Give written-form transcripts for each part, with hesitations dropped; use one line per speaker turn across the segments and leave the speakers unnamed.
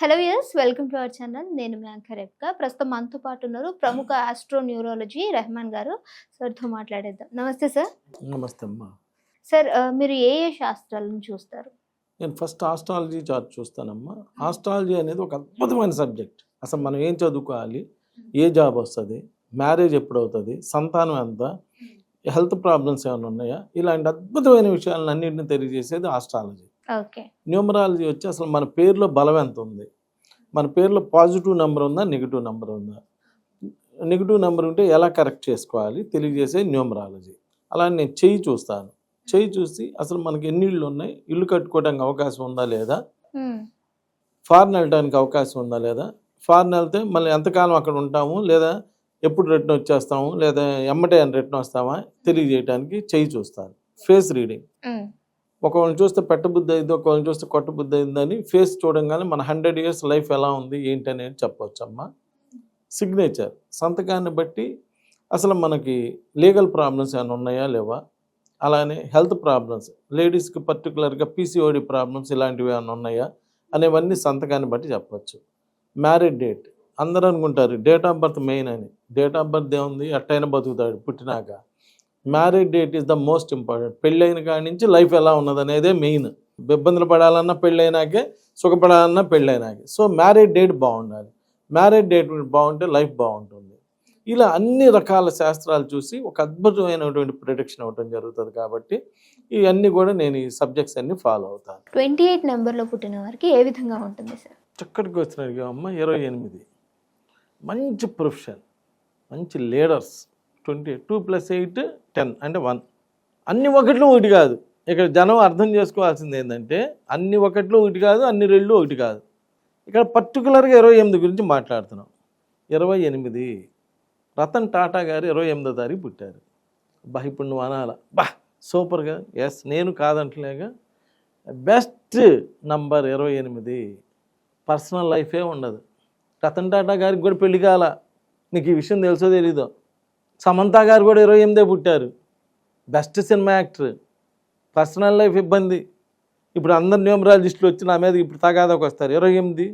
Hello yes welcome to our channel. నేను మీ anchor రేఖ. ప్రస్తుతం మనతో పాటు ఉన్నారు ప్రముఖ ఆస్ట్రో న్యూరాలజీ రెహమాన్ గారు. సార్తో మాట్లాడేద్దాం. నమస్తే సార్.
నమస్తే అమ్మా.
సార్ మీరు ఏ శాస్త్రాలను చూస్తారు?
నేను ఫస్ట్ ఆస్ట్రాలజీ చార్ట్ చూస్తానమ్మా. ఆస్ట్రాలజీ అనేది ఒక అద్భుతమైన సబ్జెక్ట్. అసలు మనం ఏం చదువుకోవాలి, ఏ జాబ్ వస్తుంది, మ్యారేజ్ ఎప్పుడు అవుతుంది, సంతానం ఎంత, హెల్త్ ప్రాబ్లమ్స్ ఏమైనా ఉన్నాయా, ఇలాంటి అద్భుతమైన విషయాలను అన్నింటినీ తెలియజేసేది ఆస్ట్రాలజీ.
ఓకే.
న్యూమరాలజీ వచ్చి అసలు మన పేరులో బలం ఎంత ఉంది, మన పేరులో పాజిటివ్ నెంబర్ ఉందా, నెగిటివ్ నెంబర్ ఉందా, నెగిటివ్ నెంబర్ ఉంటే ఎలా కరెక్ట్ చేసుకోవాలి తెలియజేసే న్యూమరాలజీ. అలా నేను చెయ్యి చూస్తాను. చెయ్యి చూసి అసలు మనకి ఎన్ని ఇళ్ళు ఉన్నాయి, ఇల్లు కట్టుకోవడానికి అవకాశం ఉందా లేదా, ఫారెన్ వెళ్ళడానికి అవకాశం ఉందా లేదా, ఫారెన్ వెళ్తే మళ్ళీ ఎంతకాలం అక్కడ ఉంటాము, లేదా ఎప్పుడు రిటర్న్ వచ్చేస్తాము, లేదా ఎమ్మటే రిటర్న్ వస్తామా తెలియజేయడానికి చెయ్యి చూస్తాను. ఫేస్ రీడింగ్, ఒకళ్ళని చూస్తే పెట్టబుద్ధి అయింది, ఒకళ్ళని చూస్తే కొట్టబుద్ధి అయిందని ఫేస్ చూడంగానే మన 100 years లైఫ్ ఎలా ఉంది ఏంటి అనేది చెప్పవచ్చు అమ్మా. సిగ్నేచర్, సంతకాన్ని బట్టి అసలు మనకి లీగల్ ప్రాబ్లమ్స్ ఏమైనా ఉన్నాయా లేవా, అలానే హెల్త్ ప్రాబ్లమ్స్, లేడీస్కి పర్టికులర్గా పీసీఓడి ప్రాబ్లమ్స్ ఇలాంటివి ఏమైనా ఉన్నాయా అనేవన్నీ సంతకాన్ని బట్టి చెప్పచ్చు. మ్యారేజ్ డేట్, అందరూ అనుకుంటారు డేట్ ఆఫ్ బర్త్ మెయిన్ అని. డేట్ ఆఫ్ బర్త్ ఏముంది, ఎట్టయినా బతుకుతాడు పుట్టినాక. Marriage date is the most important. పెళ్ళైన కాడి నుంచి లైఫ్ ఎలా ఉన్నది అనేదే మెయిన్. ఇబ్బందులు పడాలన్నా పెళ్ళైనాకే, సుఖపడాలన్నా పెళ్ళైనాకే. సో మ్యారేజ్ డేట్ బాగుండాలి. మ్యారేజ్ డేట్ బాగుంటే లైఫ్ బాగుంటుంది. ఇలా అన్ని రకాల శాస్త్రాలు చూసి ఒక అద్భుతమైనటువంటి ప్రిడిక్షన్ అవ్వడం జరుగుతుంది. కాబట్టి ఇవన్నీ కూడా నేను ఈ సబ్జెక్ట్స్ అన్ని ఫాలో అవుతాను.
28 నెంబర్లో పుట్టిన వారికి ఏ విధంగా ఉంటుంది సార్?
చక్కటికి వచ్చినట్టుగా అమ్మ 28 మంచి ప్రొఫెషన్, మంచి లీడర్స్. 22 + 8 10 అంటే 1. అన్ని ఒకట్లు ఒకటి కాదు. ఇక్కడ జనం అర్థం చేసుకోవాల్సింది ఏంటంటే అన్ని ఒకట్లు ఒకటి కాదు, అన్ని రెళ్ళు ఒకటి కాదు. ఇక్కడ పర్టికులర్గా 28 గురించి మాట్లాడుతున్నాం. 28 రతన్ టాటా గారు 28వ తారీఖు పుట్టారు. బా ఇప్పుడు నువ్వు అనాల బా సూపర్గా. ఎస్, నేను కాదంటలేగా. Best number 28. పర్సనల్ లైఫే ఉండదు. రతన్ టాటా గారికి కూడా పెళ్లి కాల. నీకు ఈ విషయం తెలుసో తెలీదో. సమంత గారు కూడా 28 పుట్టారు. Best cinema actor. Personal life ఇబ్బంది. ఇప్పుడు అందరు న్యూమరాలజిస్టులు వచ్చి నా మీద ఇప్పుడు తగాదాకు వస్తారు. 28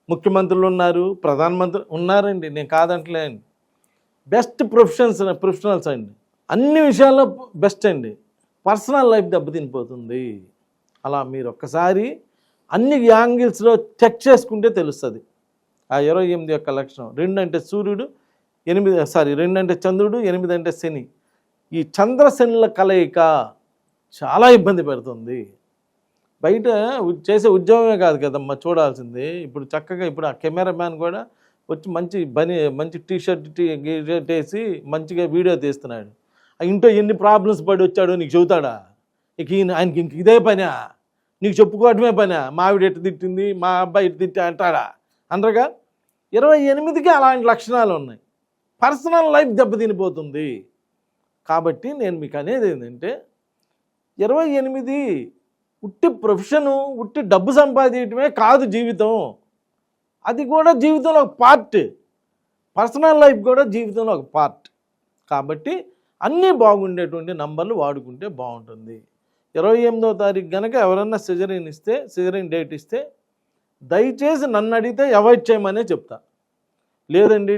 ముఖ్యమంత్రులు ఉన్నారు, ప్రధానమంత్రి ఉన్నారండి, నేను కాదంటలే అండి. బెస్ట్ ప్రొఫెషనల్స్ అండి, అన్ని విషయాల్లో బెస్ట్ అండి. పర్సనల్ లైఫ్ దెబ్బతినిపోతుంది. అలా మీరు ఒక్కసారి అన్ని యాంగిల్స్లో చెక్ చేసుకుంటే తెలుస్తుంది ఆ 28 యొక్క లక్షణం. 2 అంటే సూర్యుడు, 2 అంటే చంద్రుడు, 8 అంటే శని. ఈ చంద్ర శనుల కలయిక చాలా ఇబ్బంది పెడుతుంది. బయట చేసే ఉద్యోగమే కాదు కదమ్మా చూడాల్సింది. ఇప్పుడు చక్కగా ఇప్పుడు ఆ కెమెరా మ్యాన్ కూడా వచ్చి మంచి టీషర్ట్ వేసి మంచిగా వీడియో తీస్తున్నాడు. ఇంట్లో ఎన్ని ప్రాబ్లమ్స్ పడి వచ్చాడో నీకు చెబుతాడా? ఆయనకి ఇంక ఇదే పనా, నీకు చెప్పుకోవటమే పనా? మా ఆవిడ ఎట్టు తిట్టింది, మా అబ్బాయి ఎట్టు తిట్టా అంటాడా? అనరుగా. 28కి అలాంటి లక్షణాలు ఉన్నాయి. పర్సనల్ లైఫ్ దెబ్బతినిపోతుంది. కాబట్టి నేను మీకు అనేది ఏంటంటే 28 ఉట్టి ప్రొఫెషను, ఉట్టి డబ్బు సంపాదించడమే కాదు జీవితం. అది కూడా జీవితంలో ఒక పార్ట్. పర్సనల్ లైఫ్ కూడా జీవితంలో ఒక పార్ట్. కాబట్టి అన్నీ బాగుండేటువంటి నంబర్లు వాడుకుంటే బాగుంటుంది. 28వ తారీఖు కనుక ఎవరన్నా సిజరీన్ డేట్ ఇస్తే దయచేసి నన్ను అడిగితే అవాయిడ్ చేయమనే చెప్తా. లేదండి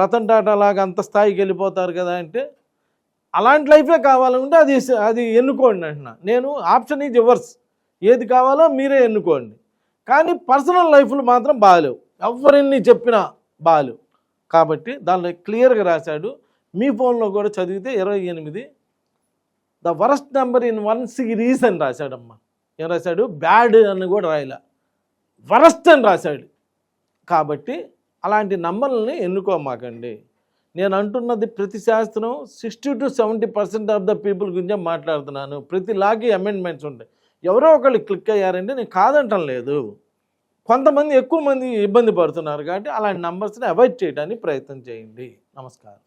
రతన్ టాటా లాగా అంత స్థాయికి వెళ్ళిపోతారు కదా అంటే అలాంటి లైఫే కావాలంటే అది ఎన్నుకోండి అంటున్నా. నేను ఆప్షన్ ఈజ్ యువర్స్. ఏది కావాలో మీరే ఎన్నుకోండి. కానీ పర్సనల్ లైఫ్లు మాత్రం బాగాలేవు. ఎవరిని చెప్పినా బాగాలేవు. కాబట్టి దానిలో క్లియర్గా రాశాడు. మీ ఫోన్లో కూడా చదివితే 28 the worst number in 1 series అని రాశాడమ్మా. ఏం రాశాడు? బ్యాడ్ అని కూడా రాయలే, వరస్ట్ అని రాశాడు. కాబట్టి అలాంటి నంబర్లని ఎన్నుకోమాకండి. నేను అంటున్నది ప్రతి శాస్త్రం 60 to 70% ఆఫ్ ద పీపుల్ గురించే మాట్లాడుతున్నాను. ప్రతి లాకి అమెండ్మెంట్స్ ఉంటాయి. ఎవరో ఒకళ్ళు క్లిక్ అయ్యారంటే నేను కాదంటం లేదు. కొంతమంది ఎక్కువ మంది ఇబ్బంది పడుతున్నారు. కాబట్టి అలాంటి నంబర్స్ని అవాయిడ్ చేయడానికి ప్రయత్నం చేయండి. నమస్కారం.